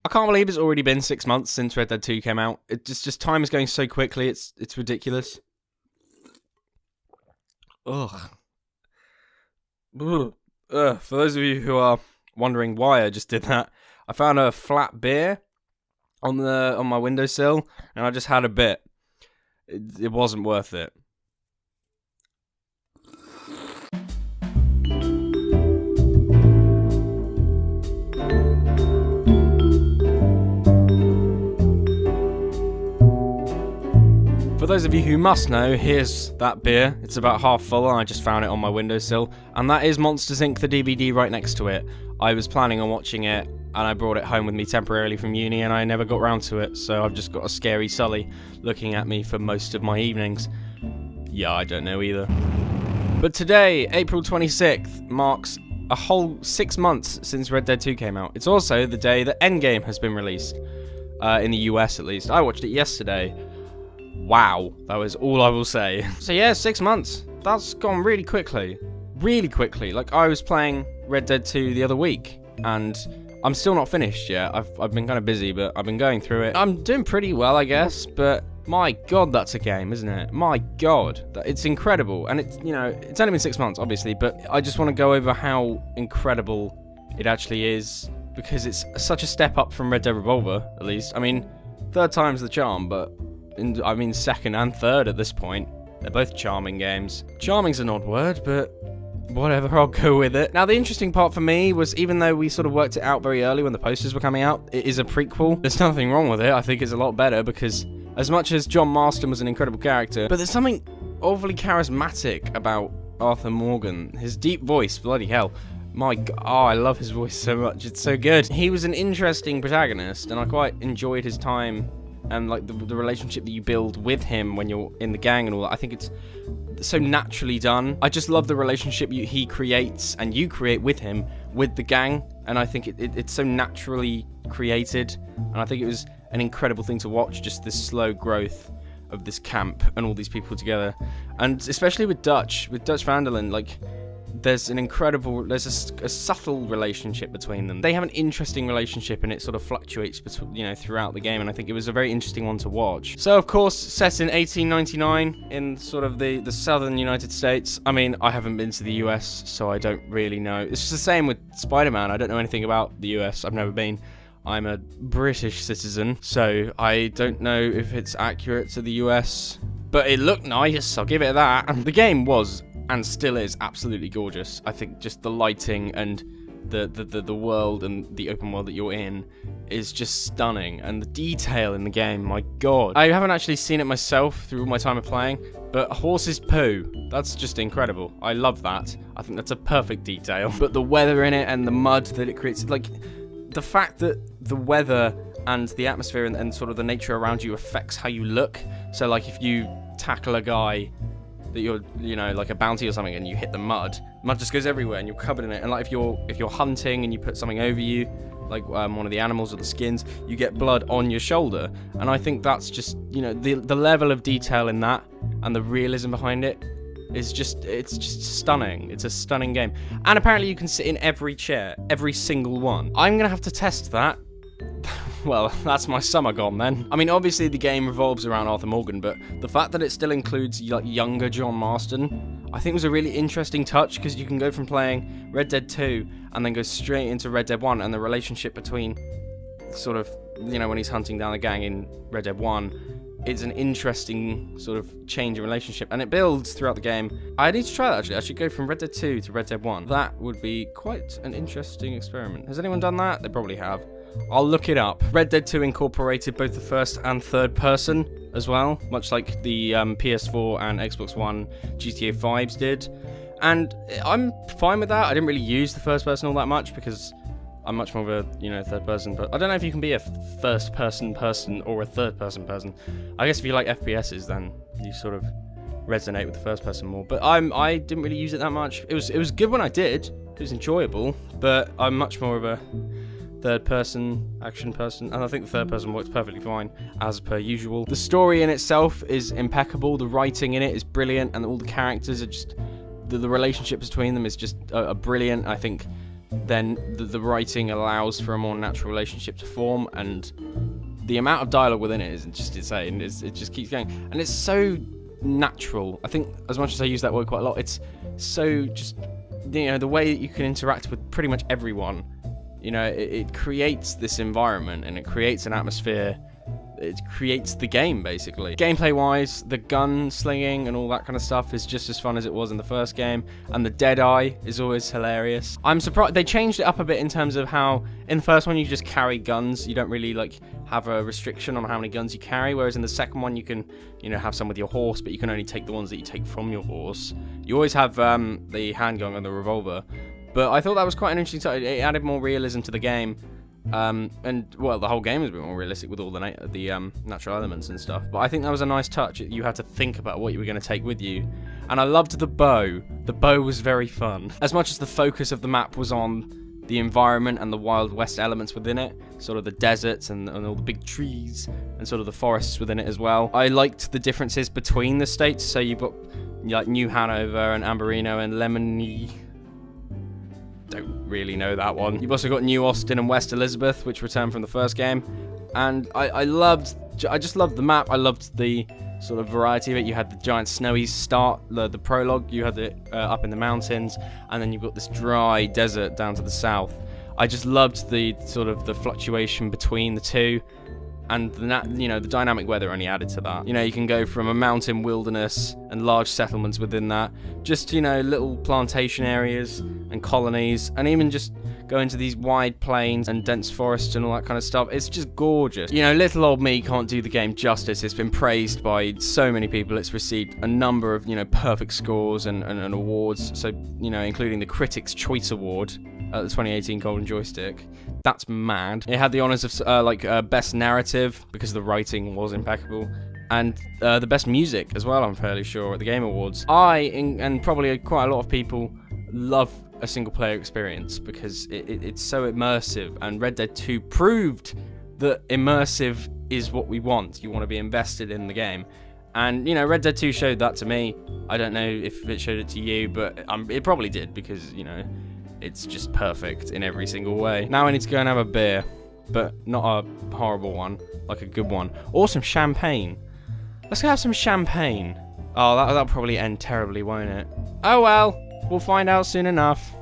I can't believe it's already been 6 months since Red Dead 2 came out. It just time is going so quickly. It's ridiculous. Ugh. Ugh. For those of you who are wondering why I just did that, I found a flat beer on my windowsill, and I just had a bit. It wasn't worth it. For those of you who must know, here's that beer. It's about half full and I just found it on my windowsill. And that is Monsters Inc. the DVD right next to it. I was planning on watching it and I brought it home with me temporarily from uni and I never got round to it. So I've just got a scary Sully looking at me for most of my evenings. Yeah, I don't know either. But today, April 26th, marks a whole 6 months since Red Dead 2 came out. It's also the day that Endgame has been released. In the US at least. I watched it yesterday. Wow, that was all I will say. So yeah, 6 months. That's gone really quickly. Really quickly. Like, I was playing Red Dead 2 the other week, and I'm still not finished yet. I've been kind of busy, but I've been going through it. I'm doing pretty well, I guess, but my god, that's a game, isn't it? My god. It's incredible, and it's, it's only been 6 months, obviously, but I just want to go over how incredible it actually is, because it's such a step up from Red Dead Revolver, at least. I mean, third time's the charm, but second and third at this point. They're both charming games. Charming's an odd word, but whatever, I'll go with it. Now, the interesting part for me was, even though we sort of worked it out very early when the posters were coming out, it is a prequel. There's nothing wrong with it. I think it's a lot better because as much as John Marston was an incredible character, but there's something awfully charismatic about Arthur Morgan. His deep voice, bloody hell. My god, I love his voice so much. It's so good. He was an interesting protagonist, and I quite enjoyed his time and like the relationship that you build with him when you're in the gang and all that. I think it's so naturally done. I just love the relationship he creates and you create with him, with the gang, and I think it's so naturally created, and I think it was an incredible thing to watch, just this slow growth of this camp and all these people together. And especially with Dutch van der Linde, like, there's a subtle relationship between them. They have an interesting relationship, and it sort of fluctuates throughout the game, and I think it was a very interesting one to watch. So, of course, set in 1899 in sort of the southern United States. I mean, I haven't been to the US, so I don't really know. It's just the same with Spider-Man. I don't know anything about the US. I've never been. I'm a British citizen, so I don't know if it's accurate to the US, but it looked nice, I'll give it that. And the game was, and still is, absolutely gorgeous. I think just the lighting and the world and the open world that you're in is just stunning, and the detail in the game, my god. I haven't actually seen it myself through all my time of playing, but a horse's poo, that's just incredible. I love that. I think that's a perfect detail. But the weather in it and the mud that it creates, like, the fact that the weather and the atmosphere and sort of the nature around you affects how you look. So, like, if you tackle a guy that you're, like a bounty or something, and you hit the mud just goes everywhere and you're covered in it. And like if you're hunting and you put something over you, like one of the animals or the skins, you get blood on your shoulder. And I think that's just, the level of detail in that and the realism behind it is it's just stunning. It's a stunning game. And apparently you can sit in every chair, every single one. I'm gonna have to test that. Well, that's my summer gone then. I mean, obviously the game revolves around Arthur Morgan, but the fact that it still includes like younger John Marston, I think was a really interesting touch, because you can go from playing Red Dead 2 and then go straight into Red Dead 1, and the relationship between sort of, when he's hunting down the gang in Red Dead 1, it's an interesting sort of change in relationship, and it builds throughout the game. I need to try that, actually. I should go from Red Dead 2 to Red Dead 1. That would be quite an interesting experiment. Has anyone done that? They probably have. I'll look it up. Red Dead 2 incorporated both the first and third person as well, much like the PS4 and Xbox One GTA 5s did. And I'm fine with that. I didn't really use the first person all that much because I'm much more of a, third person. But I don't know if you can be a first person or a third person. I guess if you like FPSs, then you sort of resonate with the first person more. But I didn't really use it that much. It was good when I did. It was enjoyable, but I'm much more of a third person action person, and I think the third person works perfectly fine as per usual. The story in itself is impeccable, the writing in it is brilliant, and all the characters are just the relationship between them is just brilliant. I think then the writing allows for a more natural relationship to form, and the amount of dialogue within it is just insane. It just keeps going, and it's so natural. I think, as much as I use that word quite a lot, it's so just, you know, the way that you can interact with pretty much everyone. You know, it creates this environment, and it creates an atmosphere. It creates the game, basically. Gameplay-wise, the gun slinging and all that kind of stuff is just as fun as it was in the first game, and the Deadeye is always hilarious. I'm surprised they changed it up a bit in terms of how, in the first one, you just carry guns. You don't really, like, have a restriction on how many guns you carry, whereas in the second one, you can, you know, have some with your horse, but you can only take the ones that you take from your horse. You always have the handgun and the revolver, but I thought that was quite an interesting touch. It added more realism to the game. And well, the whole game is a bit more realistic with all the natural elements and stuff. But I think that was a nice touch. You had to think about what you were going to take with you. And I loved the bow. The bow was very fun. As much as the focus of the map was on the environment and the Wild West elements within it, sort of the deserts and all the big trees and sort of the forests within it as well, I liked the differences between the states. So you've got like New Hanover and Amberino and Lemony. Don't really know that one. You've also got New Austin and West Elizabeth, which returned from the first game, and I just loved the map. I loved the sort of variety of it. You had the giant snowy start, the prologue. You had it up in the mountains, and then you've got this dry desert down to the south. I just loved the sort of the fluctuation between the two, and the dynamic weather only added to that. You know, you can go from a mountain wilderness and large settlements within that, just, you know, little plantation areas and colonies, and even just go into these wide plains and dense forests and all that kind of stuff. It's just gorgeous. You know, little old me can't do the game justice. It's been praised by so many people. It's received a number of, you know, perfect scores and awards. So, you know, including the Critics' Choice Award at the 2018 Golden Joystick. That's mad. It had the honours of best narrative, because the writing was impeccable, and the best music as well, I'm fairly sure, at the Game Awards. And probably quite a lot of people love a single player experience because it's so immersive, and Red Dead 2 proved that immersive is what we want. You want to be invested in the game. And, you know, Red Dead 2 showed that to me. I don't know if it showed it to you, but it probably did, because, you know, it's just perfect in every single way. Now I need to go and have a beer, but not a horrible one, like a good one. Or some champagne. Let's go have some champagne. Oh, that'll probably end terribly, won't it? Oh well, we'll find out soon enough.